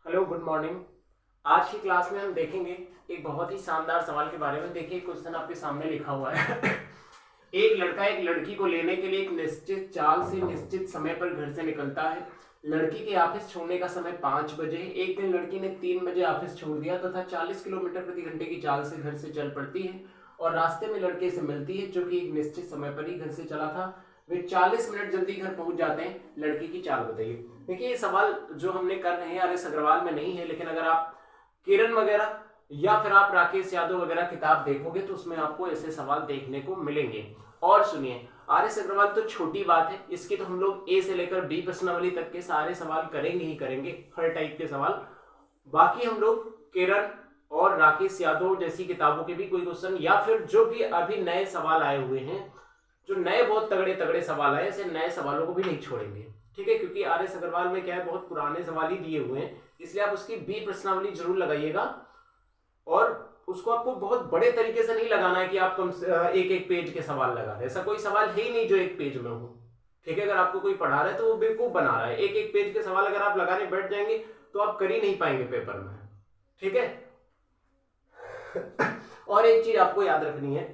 Hello, good morning. आज की class में हम देखेंगे एक बहुत ही शानदार सवाल के बारे में। देखिए, क्वेश्चन आपके सामने लिखा हुआ है। एक लड़का एक लड़की को लेने के लिए एक निश्चित चाल से निश्चित समय पर घर से निकलता है। लड़की के ऑफिस छोड़ने का समय 5 बजे है। एक दिन लड़की ने 3 बजे ऑफिस छोड़ दिया तथा 40 किलोमीटर प्रति घंटे की चाल से घर से चल पड़ती है और रास्ते में लड़के से मिलती है जो कि एक निश्चित समय पर ही घर से चला था। वे 40 मिनट जल्दी घर पहुंच जाते हैं। लड़की की चाल बताइए। देखिए, ये सवाल जो हमने कर रहे हैं आर.एस. अग्रवाल में नहीं है, लेकिन अगर आप किरण वगैरह या फिर आप राकेश यादव वगैरह किताब देखोगे तो उसमें आपको ऐसे सवाल देखने को मिलेंगे। और सुनिए, आर.एस. अग्रवाल तो छोटी बात है, इसकी तो हम लोग ए से लेकर बी प्रश्नावली तक के सारे सवाल करेंगे ही करेंगे, हर टाइप के सवाल। बाकी हम लोग किरण और राकेश यादव जैसी किताबों के भी कोई क्वेश्चन या फिर जो भी अभी नए सवाल आए हुए हैं, जो नए बहुत तगड़े तगड़े सवाल आए, ऐसे नए सवालों को भी नहीं छोड़ेंगे। ठीक है, क्योंकि आर.एस. अग्रवाल में क्या है, बहुत पुराने सवाल ही दिए हुए हैं, इसलिए आप उसकी बी प्रश्नावली जरूर लगाइएगा। और उसको आपको बहुत बड़े तरीके से नहीं लगाना है कि आप कम से एक एक पेज के सवाल लगा रहे हैं। ऐसा कोई सवाल है ही नहीं जो एक पेज में हो। ठीक है, अगर आपको कोई पढ़ा रहा है तो वो बेवकूफ बना रहा है। एक एक पेज के सवाल अगर आप लगाने बैठ जाएंगे तो आप कर ही नहीं पाएंगे पेपर में। ठीक है। और एक चीज आपको याद रखनी है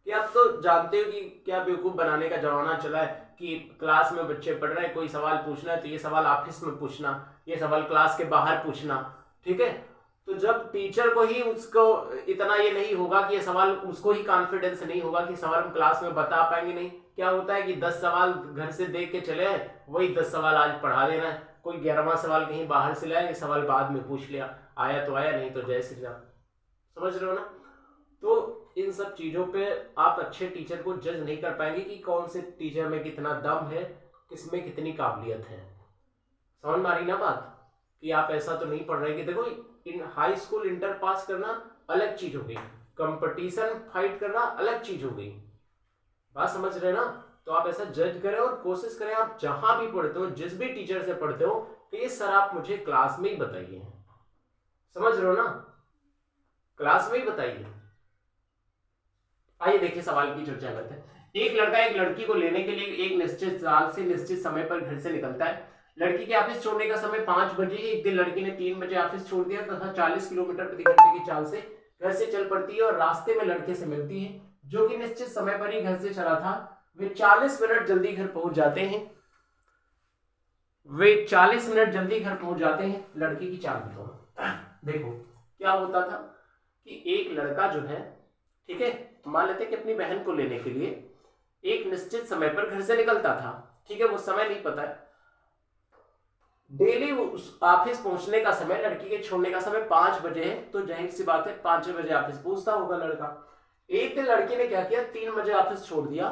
कि आप तो जानते हो कि क्या बेवकूफ बनाने का जमाना चला है कि क्लास में बच्चे पढ़ रहे हैं, कोई सवाल पूछना है तो ये सवाल ऑफिस में पूछना, ये सवाल क्लास के बाहर पूछना। ठीक है, तो जब टीचर को ही उसको इतना ये नहीं होगा कि ये सवाल, उसको ही कॉन्फिडेंस नहीं होगा कि सवाल हम क्लास में बता पाएंगे। नहीं, क्या होता है कि 10 सवाल घर से देख के चले हैं, वही 10 सवाल आज पढ़ा देना है। कोई 11वां सवाल कहीं बाहर से लाया, ये सवाल बाद में पूछ लिया, आया तो आया, नहीं तो जय श्री राम। समझ रहे हो ना? तो इन सब चीजों पे आप अच्छे टीचर को जज नहीं कर पाएंगे कि कौन से टीचर में कितना दम है, किसमें कितनी काबिलियत है। समझ में आ रही ना बात? कि आप ऐसा तो नहीं पढ़ रहे कि देखो, इन हाई स्कूल इंटर पास करना अलग चीज हो गई, कंपटीशन फाइट करना अलग चीज हो गई। बात समझ रहे ना? तो आप ऐसा जज करें और कोशिश करें, आप जहां भी पढ़ते हो, जिस भी टीचर से पढ़ते हो, तो ये सर आप मुझे क्लास में ही बताइए। समझ रहे हो ना? क्लास में ही बताइए। आइए देखिए, सवाल की चर्चा करते हैं। एक लड़का एक लड़की को लेने के लिए एक निश्चित साल से निश्चित समय पर घर से निकलता है। लड़की के ऑफिस छोड़ने का समय 5 बजे है। एक दिन लड़की ने 3 बजे ऑफिस छोड़ दिया तथा 40 किलोमीटर प्रति घंटे की चाल से घर से चल पड़ती है और रास्ते में लड़के से मिलती है जो कि निश्चित समय पर ही घर से चला था। वे 40 मिनट जल्दी घर पहुंच जाते हैं। लड़की की चाल बताओ। देखो, क्या होता था कि एक लड़का जो है, ठीक है, मान लेते कि अपनी बहन को लेने के लिए एक निश्चित समय पर घर से निकलता था। ठीक है, वो समय नहीं पता है। डेली उस ऑफिस पहुंचने का समय, लड़की के छोड़ने का समय 5 बजे है, तो जाहिर सी बात है 5 बजे ऑफिस पहुंचता होगा लड़का। एक दिन लड़की ने क्या किया, 3 बजे ऑफिस छोड़ दिया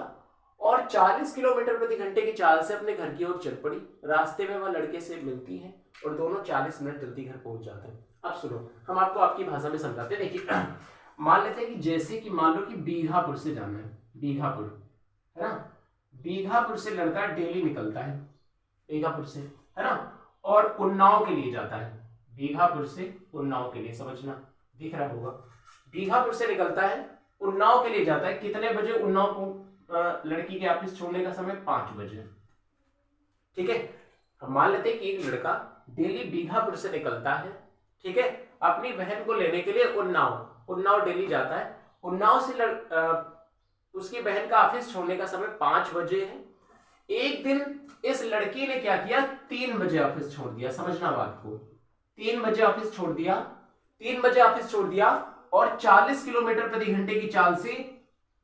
और 40 किलोमीटर प्रति घंटे की चाल से अपने घर की ओर चल पड़ी। रास्ते में वह लड़के से मिलती है और दोनों 40 मिनट जल्दी घर पहुंच जाते हैं। अब सुनो, हम आपको आपकी भाषा में समझाते हैं। देखिए, मान लेते हैं कि जैसे कि मान लो कि बीघापुर से जाना है, बीघापुर है ना, बीघापुर से लड़का डेली निकलता है, बीघापुर से, है ना, और उन्नाव के लिए जाता है। बीघापुर से उन्नाव के लिए, समझना, दिख रहा होगा, बीघापुर से निकलता है, उन्नाव के लिए जाता है। कितने बजे उन्नाव को लड़की के ऑफिस छोड़ने का समय 5 बजे। ठीक है, हम मान लेते हैं कि एक लड़का डेली बीघापुर से निकलता है, ठीक है, अपनी बहन को लेने के लिए उन्नाव डेली जाता है। उन्नाव से उसकी बहन का ऑफिस छोड़ने का समय 5 बजे है। एक दिन इस लड़की ने क्या किया, 3 बजे ऑफिस छोड़ दिया। समझना बात को, 3 बजे ऑफिस छोड़ दिया और 40 किलोमीटर प्रति घंटे की चाल से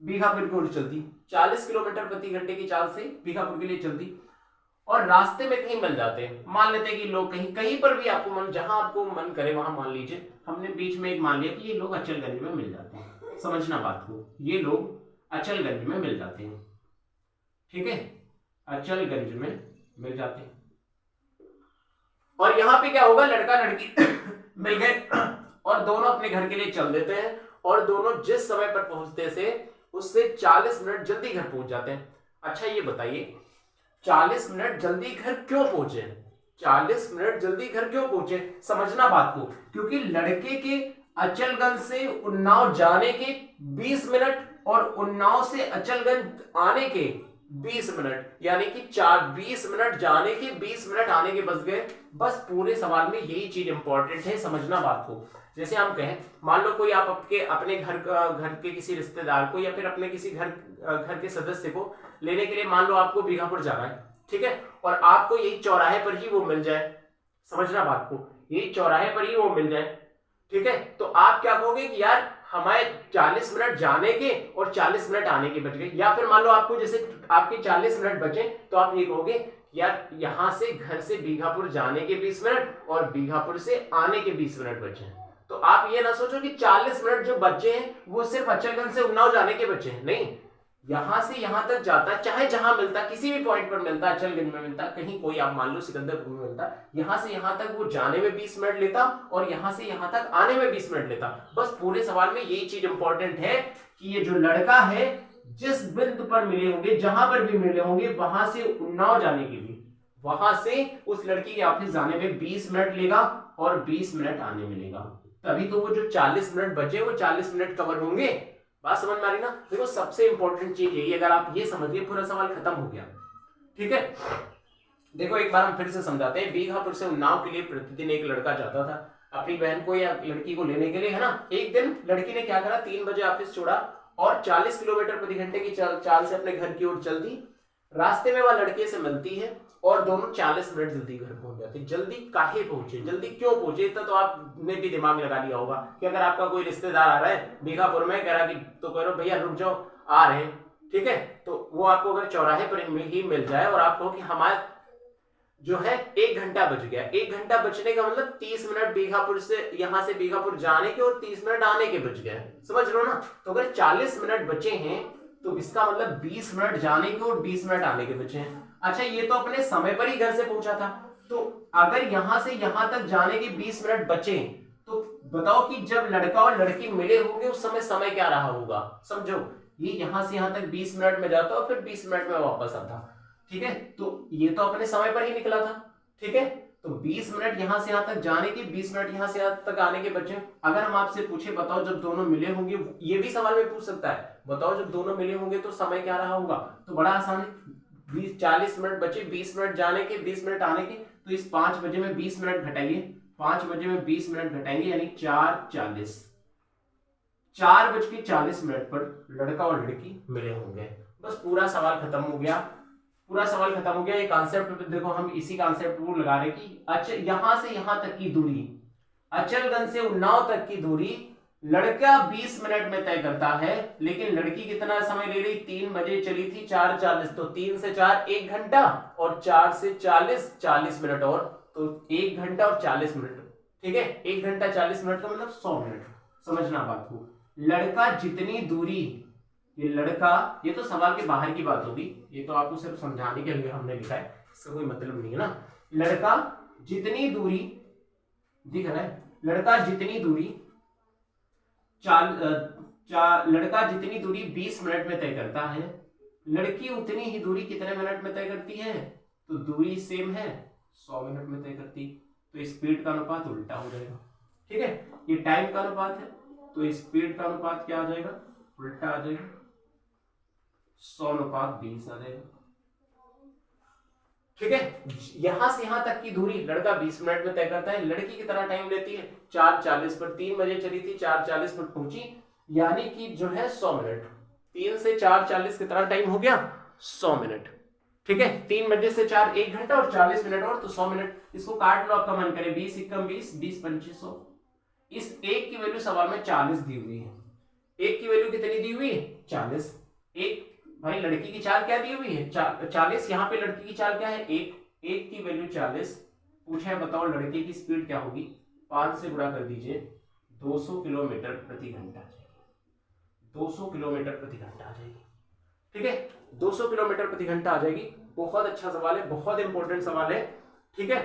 बीघापुर की ओर चलती, 40 किलोमीटर प्रति घंटे की चाल से बीघापुर के लिए चलती और रास्ते में कहीं मिल जाते हैं। मान लेते हैं कि लोग कहीं पर भी आपको मन, जहां आपको मन करे वहां मान लीजिए। हमने बीच में एक मान लिया कि ये लोग अचलगंज में मिल जाते हैं। समझना बात को, ये लोग अचलगंज में मिल जाते हैं। ठीक है, अचलगंज में मिल जाते हैं और यहां पे क्या होगा, लड़का लड़की मिल गए और दोनों अपने घर के लिए चल देते हैं और दोनों जिस समय पर पहुंचते थे उससे 40 मिनट जल्दी घर पहुंच जाते हैं। अच्छा, ये बताइए, 40 मिनट जल्दी घर क्यों पहुंचे? 40 मिनट जल्दी घर क्यों पहुंचे? समझना बात को, क्योंकि लड़के के अचलगंज से उन्नाव जाने के 20 मिनट और उन्नाव से अचलगंज आने के 20 मिनट, यानी कि 20 मिनट जाने के 20 मिनट आने के बच गए। बस पूरे सवाल में यही चीज इंपॉर्टेंट है, समझना बात को। जैसे हम कहें, मान लो कोई आप अपने घर के किसी रिश्तेदार को या फिर अपने किसी घर के सदस्य को लेने के लिए मान लो आपको बीघापुर जाना है, ठीक है, और आपको यही चौराहे पर ही वो मिल जाए, समझना बात को, यही चौराहे पर ही वो मिल जाए, ठीक है, तो आप क्या कहोगे कि यार हमारे 40 मिनट जाने के और 40 मिनट आने के बच गए। या फिर मान लो आपको जैसे आपके 40 मिनट बचे तो आप ये कहोगे यार यहां से घर से बीघापुर जाने के 20 मिनट और बीघापुर से आने के 20 मिनट बचे हैं। तो आप ये ना सोचो कि 40 मिनट जो बचे हैं वो सिर्फ अचलगंज से उन्नाव जाने के बचे हैं, नहीं, यहां से यहां तक जाता, चाहे जहां मिलता, किसी भी पॉइंट पर मिलता, अचलगंज में मिलता, कहीं कोई आप मान लो सिकंदरपुर में मिलता, यहां से यहां तक वो जाने में 20 मिनट लेता और यहां से यहां तक आने में 20 मिनट लेता। बस पूरे सवाल में यही चीज इंपॉर्टेंट है कि ये जो लड़का है जिस बिंदु पर मिले होंगे, जहां पर भी मिले होंगे, वहां से उन्नाव जाने के लिए, वहां से उस लड़की के ऑफिस जाने में 20 मिनट लेगा और 20 मिनट आने में लेगा, तभी तो वो जो 40 मिनट बचे वो 40 मिनट कवर होंगे। बात समझ में आ रही ना? देखो सबसे इंपॉर्टेंट चीज यही, अगर आप ये समझिए पूरा सवाल खत्म हो गया, ठीक है। देखो एक बार हम फिर से समझाते हैं। बीघापुर से उन्नाव के लिए प्रतिदिन एक लड़का जाता था अपनी बहन को या लड़की को लेने के लिए, है ना। एक दिन लड़की ने क्या करा, 3 बजे ऑफिस छोड़ा और 40 किलोमीटर प्रति घंटे की चाल से अपने घर की ओर चल दी। रास्ते में वह लड़के से मिलती है और दोनों 40 मिनट जल्दी घर पहुंच जाते। जल्दी काहे पहुंचे, जल्दी क्यों पहुंचे, इतना तो आपने भी दिमाग लगा लिया होगा कि अगर आपका कोई रिश्तेदार आ रहा है बीघापुर में, कह रहा कि तो कह रहे भैया रुक जाओ आ रहे हैं, ठीक है, तो वो आपको अगर चौराहे पर ही मिल जाए और आप कहो कि हमारे जो है 1 घंटा बच गया, 1 घंटा बचने का मतलब 30 मिनट बीघापुर से यहां से बीघापुर जाने के और 30 मिनट आने के बच गए, समझ लो ना। तो अगर 40 मिनट बचे हैं तो इसका मतलब 20 मिनट जाने के और 20 मिनट आने के बचे हैं। अच्छा ये तो अपने समय पर ही घर से पहुंचा था, तो अगर यहां से यहां तक जाने के 20 मिनट बचे तो बताओ कि जब लड़का और लड़की मिले होंगे उस समय क्या रहा होगा, समझो। ये यहां से यहां तक 20 मिनट में जाता और फिर 20 मिनट में वापस आता, ठीक है, तो ये तो अपने समय पर ही निकला था, ठीक है। तो 20 मिनट यहां से यहां तक जाने के, 20 मिनट यहां से यहां तक आने के बचे। अगर हम आपसे पूछे बताओ जब दोनों मिले होंगे, ये भी सवाल में पूछ सकता है, बताओ जब दोनों मिले होंगे तो समय क्या रहा होगा, तो बड़ा आसान है। 40 मिनट बचे, 20 मिनट जाने के 20 मिनट आने के, तो इस 5 बजे में 20 मिनट घटाइए, 5 बजे में 20 मिनट घटाएंगे यानी 4:40, 4:40 पर लड़का और लड़की मिले होंगे। बस पूरा सवाल खत्म हो गया, पूरा सवाल खत्म हो गया। ये कॉन्सेप्ट देखो हम इसी कॉन्सेप्ट को लगा रहे कि यहां से यहां तक की दूरी, अचलगंज से उन्नाव तक की दूरी लड़का 20 मिनट में तय करता है, लेकिन लड़की कितना समय ले रही, 3 बजे चली थी, 4:40, तो 3 से 4 1 घंटा और 4 से 40 मिनट, और तो 1 घंटा और 40 मिनट, ठीक है। 1 घंटा 40 मिनट का मतलब 100 मिनट, समझना बात को। लड़का जितनी दूरी, ये लड़का, ये तो सवाल के बाहर की बात होगी, ये तो आपको सिर्फ समझाने के लिए हमने लिखा है, इसका कोई मतलब नहीं है ना। लड़का जितनी दूरी दिख रहा है, लड़का जितनी दूरी लड़का जितनी दूरी 20 मिनट में तय करता है, लड़की उतनी ही दूरी कितने मिनट में तय करती है, तो दूरी सेम है 100 मिनट में तय करती, तो स्पीड का अनुपात उल्टा हो जाएगा, ठीक है। ये टाइम का अनुपात है तो स्पीड का अनुपात क्या आ जाएगा, उल्टा आ जाएगा, 100:20 आ जाएगा, ठीक है। यहां से यहां तक की दूरी लड़का 20 मिनट में तय करता है, लड़की कितना टाइम लेती है, 4:40 पर, 3 बजे चली थी, 4:40 पर पहुंची, यानी कि जो है 100 मिनट। 3 से 4:40 कितना टाइम हो गया, 100 मिनट, ठीक है। 3 बजे से 4 1 घंटा और 40 मिनट और, तो 100 मिनट। इसको काट लो, आपका मन करे, 20 × 20 20 25 100। इस एक की वैल्यू सवाल में 40 दी हुई है, एक की वैल्यू कितनी दी हुई है, 40। एक भाई लड़की की चाल क्या दी हुई है, 40, यहाँ पे लड़की की चाल क्या है, एक की वैल्यू 40। पूछा है बताओ लड़के की स्पीड क्या होगी, 5 से गुणा कर दीजिए, 200 किलोमीटर प्रति घंटा आ जाएगी, 200 किलोमीटर प्रति घंटा आ जाएगी, ठीक है, 200 किलोमीटर प्रति घंटा आ जाएगी। बहुत अच्छा सवाल है, बहुत इंपॉर्टेंट सवाल है, ठीक है।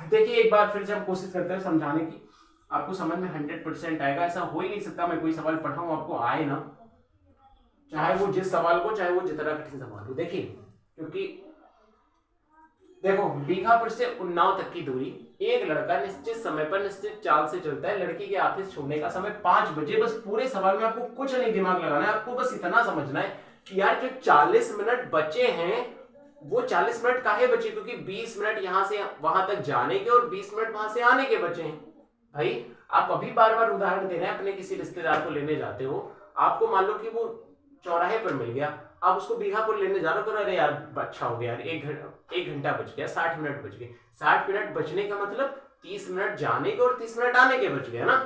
देखिए एक बार फिर से हम कोशिश करते हैं समझाने की, आपको समझ में 100% आएगा। ऐसा हो ही नहीं सकता मैं कोई सवाल पढ़ाऊं आपको आए ना, चाहे वो जिस सवाल को, चाहे वो जितना कठिन सवाल हो। देखिए क्योंकि देखो बीघापुर से उन्नाव तक की दूरी, एक लड़का निश्चित समय पर निश्चित चाल से चलता है, लड़की के ऑफिस छोड़ने का समय 5 बजे। बस पूरे सवाल में आपको कुछ नहीं दिमाग लगाना है, आपको बस इतना समझना है कि यार जो 40 मिनट बचे हैं वो 40 मिनट काहे बचे, क्योंकि 20 मिनट यहां से वहां तक जाने के और 20 मिनट वहां से आने के बचे हैं। भाई आप अभी बार बार उदाहरण दे रहे हैं, अपने किसी रिश्तेदार को लेने जाते हो, आपको मान लो कि वो चौराहे पर मिल गया, आप उसको बीघापुर लेने जा रहे हो, अरे यार अच्छा हो गया यार, एक घंटा बच गया, 60 मिनट बच गए। 60 मिनट बचने का मतलब 30 मिनट जाने के और 30 मिनट आने के बच गए ना।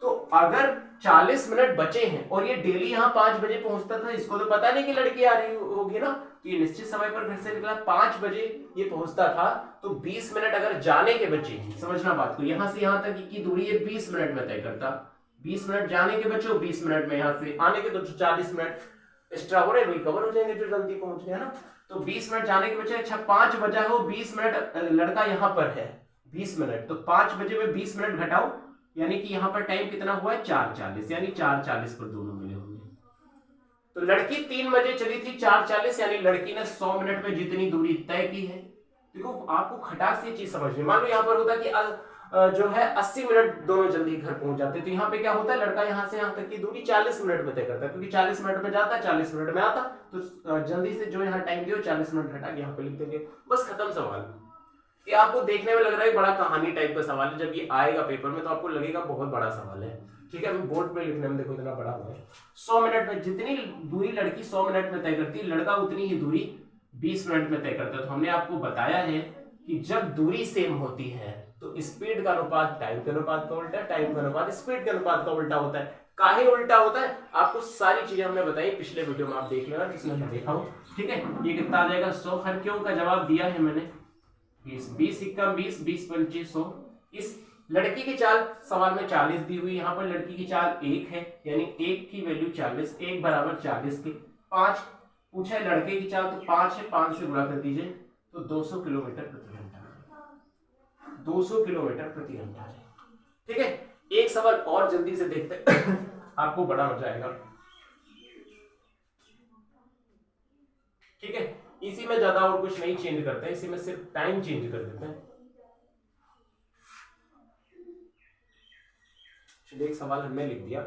तो अगर 40 मिनट बचे हैं और ये डेली यहाँ 5 बजे पहुंचता था, इसको तो पता नहीं कि लड़की आ रही होगी ना, तो ये निश्चित समय पर घर से निकला, 5 बजे ये पहुंचता था, तो 20 मिनट अगर जाने के बचे, समझना बात को, यहां से यहां तक की दूरी ये 20 मिनट में तय करता, 20 मिनट जाने के बचे, 20 मिनट में यहां से आने के, तो 40 मिनट एक्स्ट्रा हो रहे, वही कवर हो जाएंगे जो जल्दी पहुंच गए ना। तो 20 मिनट जाने के बचे, अच्छा 5 बजा हो, 20 मिनट लड़का यहाँ पर है, 20 मिनट, तो 5 बजे में 20 मिनट घटाओ, यानी कि यहाँ पर टाइम कितना हुआ है 4:40, यानी 4:40 पर दोनों मिले होंगे। तो लड़की 3 बजे चली थी, 4:40, यानी लड़की ने 100 मिनट में जितनी दूरी तय की है। देखो आपको खटाक से चीज समझनी, मान लो यहाँ पर होता कि जो है 80 मिनट दोनों जल्दी घर पहुंच जाते, तो यहाँ पे क्या होता है, लड़का यहाँ से यहाँ तक की दूरी 40 मिनट में तय करता है, क्योंकि 40 मिनट में जाता, 40 मिनट में आता, तो जल्दी से जो यहाँ टाइम दियो 40 मिनट घटा के यहाँ पे लिख देंगे, बस खत्म सवाल। ये आपको देखने में लग रहा है बड़ा कहानी टाइप का सवाल है, जब ये आएगा पेपर में तो आपको लगेगा बहुत बड़ा सवाल है, ठीक है। अभी बोर्ड पे लिखने में देखो इतना बड़ा हुआ है। 100 मिनट में जितनी दूरी लड़की 100 मिनट में तय करती है, लड़का उतनी ही दूरी 20 मिनट में तय करता है। तो हमने आपको बताया है कि जब दूरी सेम होती है तो स्पीड का अनुपात टाइम के अनुपात का उल्टा, टाइम का अनुपात स्पीड के अनुपात का उल्टा होता है। काहे उल्टा होता है, आपको सारी चीजें हमने बताई पिछले वीडियो में, आप देख लेना जिसमें मैं देखा हूं, ठीक है। ये कितना आ जाएगा 100, हर क्यों का जवाब दिया है मैंने, 20, 20 × 20, 20 × 25, 100। इस लड़की की चाल सवाल में 40 दी हुई, यहाँ पर लड़की की चाल 1 है, यानी 1 की वैल्यू 40, 1 बराबर 40 के 5 पूछा है, लड़के की चाल तो 5 है, 5 से गुणा कर दीजिए तो 200 किलोमीटर प्रति घंटा, 200 किलोमीटर प्रति घंटा है, ठीक है। एक सवाल और जल्दी से देखते हैं आपको बड़ा मजा आएगा, ठीक है। इसी में ज्यादा और कुछ नहीं चेंज करते हैं, इसी में सिर्फ टाइम चेंज कर देते हैं। चलिए एक सवाल हमने लिख दिया,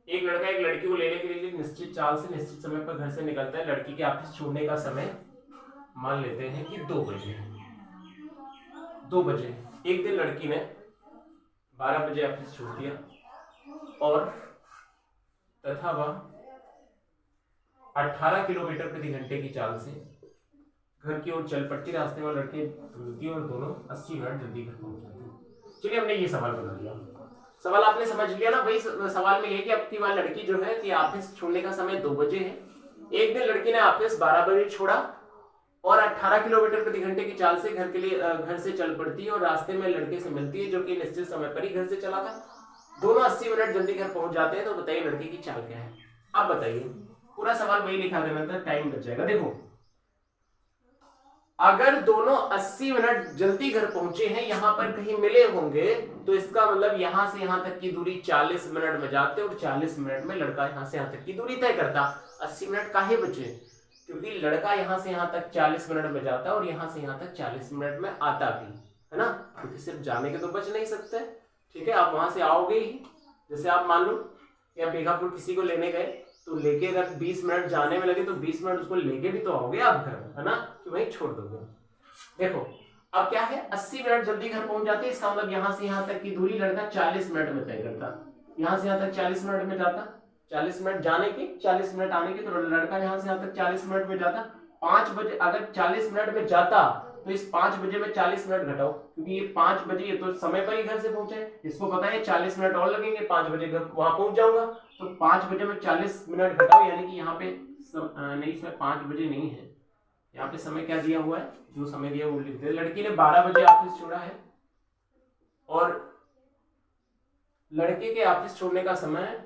एक लड़का एक लड़की को लेने के लिए निश्चित चाल से निश्चित समय पर घर से निकलता है, लड़की के ऑफिस छोड़ने का समय मान लेते हैं कि 2 बजे, 2 बजे। एक दिन लड़की ने 12 बजे ऑफिस छोड़ दिया और तथा वह 18 किलोमीटर प्रति घंटे की चाल से घर की ओर चल पड़ती, रास्ते में लड़के रुकती और दोनों 80 मिनट जल्दी घर पहुंच जाते। चलिए हमने ये सवाल बना लिया, सवाल आपने समझ लिया ना। वही सवाल में ये कि अब की बार लड़की जो है कि ऑफिस छोड़ने का समय 2 बजे है, एक दिन लड़की ने ऑफिस 12 बजे छोड़ा और 18 किलोमीटर प्रति घंटे की चाल से घर से चल पड़ती है और रास्ते में लड़के से मिलती है जो कि निश्चित समय पर ही घर से चला था, दोनों 80 मिनट जल्दी घर पहुंच जाते हैं। तो बताइए लड़की की चाल क्या है। अब बताइए, पूरा सवाल वही लिखा देना था, टाइम बच जाएगा। देखो अगर दोनों 80 मिनट जल्दी घर पहुंचे हैं, यहां पर कहीं मिले होंगे, तो इसका मतलब यहां से यहां तक की दूरी 40 मिनट में जाते और 40 मिनट में लड़का यहां से यहां तक की दूरी तय करता। 80 मिनट काहे बचे, क्योंकि लड़का यहां से यहां तक 40 मिनट में जाता और यहां से यहां तक 40 मिनट में आता भी, है ना, क्योंकि सिर्फ जाने के तो बच नहीं सकते, ठीक है। आप वहां से आओगे ही, जैसे आप मान लो या बीघापुर किसी को लेने गए तो लेके अगर 20 मिनट जाने में लगे तो 20 मिनट उसको लेके भी तो आओगे आप घर, है ना, कि वहीं छोड़ दोगे। देखो अब क्या है, 80 मिनट जल्दी घर पहुंच जाते हैं, इसका मतलब यहां से यहां तक की दूरी लड़का 40 मिनट में तय करता, यहां से यहां तक 40 मिनट में जाता, 40 मिनट जाने की 40 मिनट आने की, तो लड़का यहां से यहां तक 40 मिनट में जाता। 5 बजे अगर 40 मिनट में जाता तो इस 5 बजे में 40 मिनट घटाओ, क्योंकि ये 5 बजे ये तो समय पर ही घर से पहुंचे, इसको पता है 40 मिनट और लगेंगे, 5 बजे घर वहां पहुंच जाऊंगा, तो 5 बजे में 40 मिनट घटाओ, यानी कि यहाँ पे नहीं, इसमें 5 बजे नहीं है, यहाँ पे समय क्या दिया हुआ है, जो समय दिया वो लिख दे। लड़की ने 12 बजे ऑफिस छोड़ा है और लड़के के ऑफिस छोड़ने का समय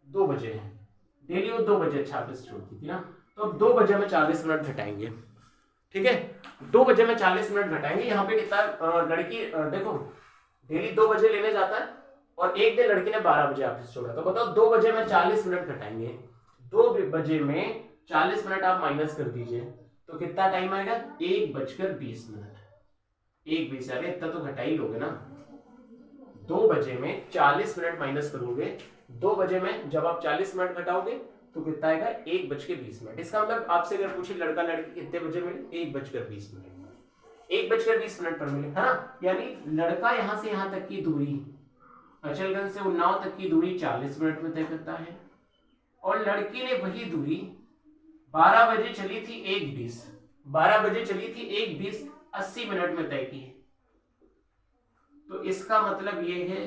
2 बजे है, डेली वो 2 बजे अच्छा ऑफिस छोड़ती थी ना, तो अब 2 बजे में 40 मिनट घटाएंगे, ठीक है। 2 बजे में 40 मिनट घटाएंगे, यहाँ पे कितना लड़की देखो डेली 2 बजे लेने जाता है और एक दिन लड़की ने 12 बजे ऑफिस छोड़ा, तो बताओ 2 बजे में 40 मिनट घटाएंगे, 2 बजे में 40 मिनट आप माइनस कर दीजिए तो कितना टाइम आएगा, 1:20 मिनट, 1:20, अरे इतना तो घटा ही लोगे ना। 2 बजे में 40 मिनट माइनस करोगे, 2 बजे में जब आप 40 मिनट घटाओगे तो कितना आएगा 1:20। इसका मतलब आपसे अगर पूछे लड़का लड़की कितने बजे मिले, 1:20, 1:20 पर मिले, है ना। यानी लड़का यहाँ से यहाँ तक की दूरी, अचलगंज से उन्नाव तक की दूरी 40 मिनट में तय करता है, और लड़की ने वही दूरी 12 बजे चली थी 1:20, 12 बजे चली थी 1:20, 80 मिनट में तय की है। तो इसका मतलब ये है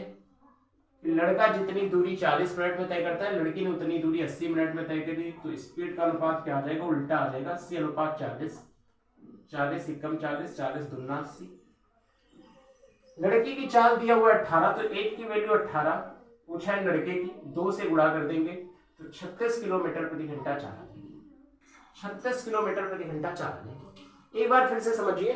कि लड़का जितनी दूरी 40 मिनट में तय करता है, लड़की ने उतनी दूरी 80 मिनट में तय करी। तो स्पीड का अनुपात क्या आ जाएगा, उल्टा आ जाएगा, 80:40, 40 एकम 40, 40 दूना 80। लड़की की चाल दिया हुआ 18, तो 1 की वैल्यू 18 पूछा है लड़के की, 2 से गुणा कर देंगे तो 36 किलोमीटर प्रति घंटा चाल, 36 किलोमीटर प्रति घंटा चाल। एक बार फिर से समझिए,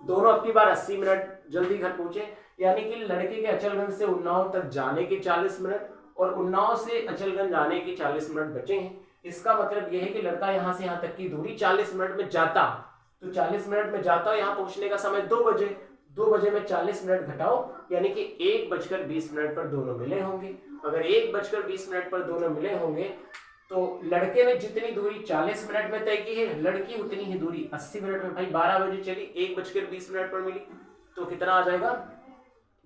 दोनों अपनी बार 80 मिनट जल्दी घर पहुंचे, यानी कि लड़के के अचलगंज से उन्नाव तक जाने के 40 मिनट और उन्नाव से अचलगंज जाने के 40 मिनट बचे हैं। इसका मतलब यह है कि लड़का यहां से यहां तक की दूरी 40 मिनट में जाता, तो 40 मिनट में जाता, यहां पहुंचने का समय 2 बजे, 2 बजे में 40 मिनट घटाओ, यानी कि 1:20 पर दोनों मिले होंगे। अगर 1:20 पर दोनों मिले होंगे तो लड़के ने जितनी दूरी 40 मिनट में तय की है, लड़की उतनी ही दूरी 80 मिनट में। भाई 12 बजे चली, 1:20 पर मिली, तो कितना आ जाएगा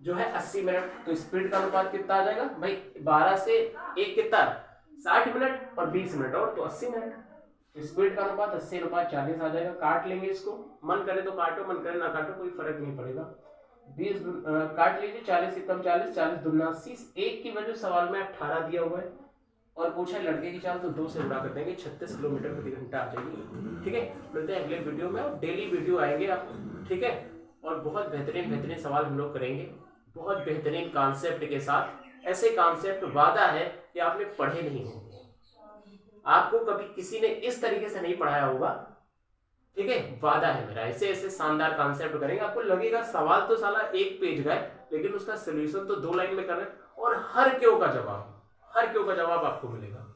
जो है 80 मिनट। तो स्पीड का अनुपात कितना आ जाएगा भाई, 12 से 1 कितना, 60 मिनट, और 20 मिनट और तो 80 मिनट। स्पीड का अनुपात 80:40 आ जाएगा। काट लेंगे इसको, मन करे तो काटो, मन करे ना काटो, कोई फर्क नहीं पड़ेगा। 20 काट लीजिए, 40 एकम 40, 40 दूना 80। 1 की वैल्यू सवाल में 18 दिया हुआ है और पूछा लड़के की चाल, तो 2 से गुणा कर देंगे, 36 किलोमीटर प्रति घंटा आ जाएगी। ठीक है, मिलते हैं अगले वीडियो में, और डेली वीडियो आएंगे आपको, ठीक है। और बहुत बेहतरीन सवाल हम लोग करेंगे, बहुत बेहतरीन कॉन्सेप्ट के साथ। ऐसे कॉन्सेप्ट वादा है कि आपने पढ़े नहीं होंगे, आपको कभी किसी ने इस तरीके से नहीं पढ़ाया होगा, ठीक है, वादा है मेरा। ऐसे ऐसे शानदार कॉन्सेप्ट करेंगे, आपको लगेगा सवाल तो साला 1 पेज का है, लेकिन उसका सोल्यूशन तो 2 लाइन में कर रहे हैं, और हर क्यों का जवाब आपको मिलेगा।